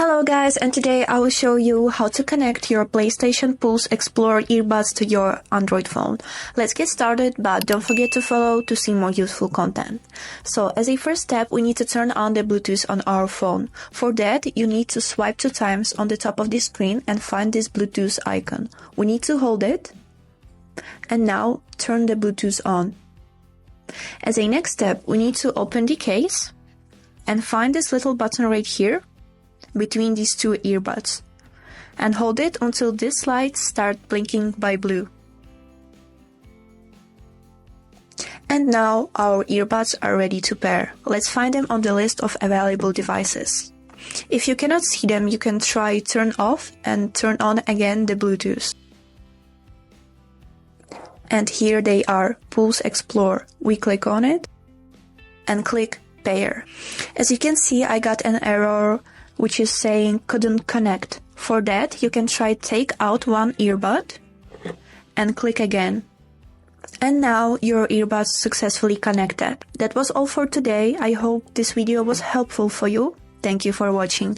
Hello guys, and today I will show you how to connect your PlayStation Pulse Explorer earbuds to your Android phone. Let's get started, but don't forget to follow to see more useful content. So as a first step, we need to turn on the Bluetooth on our phone. For that, you need to swipe 2 times on the top of the screen and find this Bluetooth icon. We need to hold it, and now turn the Bluetooth on. As a next step, we need to open the case and find this little button right here between these 2 earbuds and hold it until this light starts blinking by blue. And now our earbuds are ready to pair. Let's find them on the list of available devices. If you cannot see them, you can try turn off and turn on again the Bluetooth. And here they are, Pulse Explorer. We click on it and click pair. As you can see, I got an error which is saying couldn't connect. For that, you can try take out one earbud and click again. And now your earbuds successfully connected. That was all for today. I hope this video was helpful for you. Thank you for watching.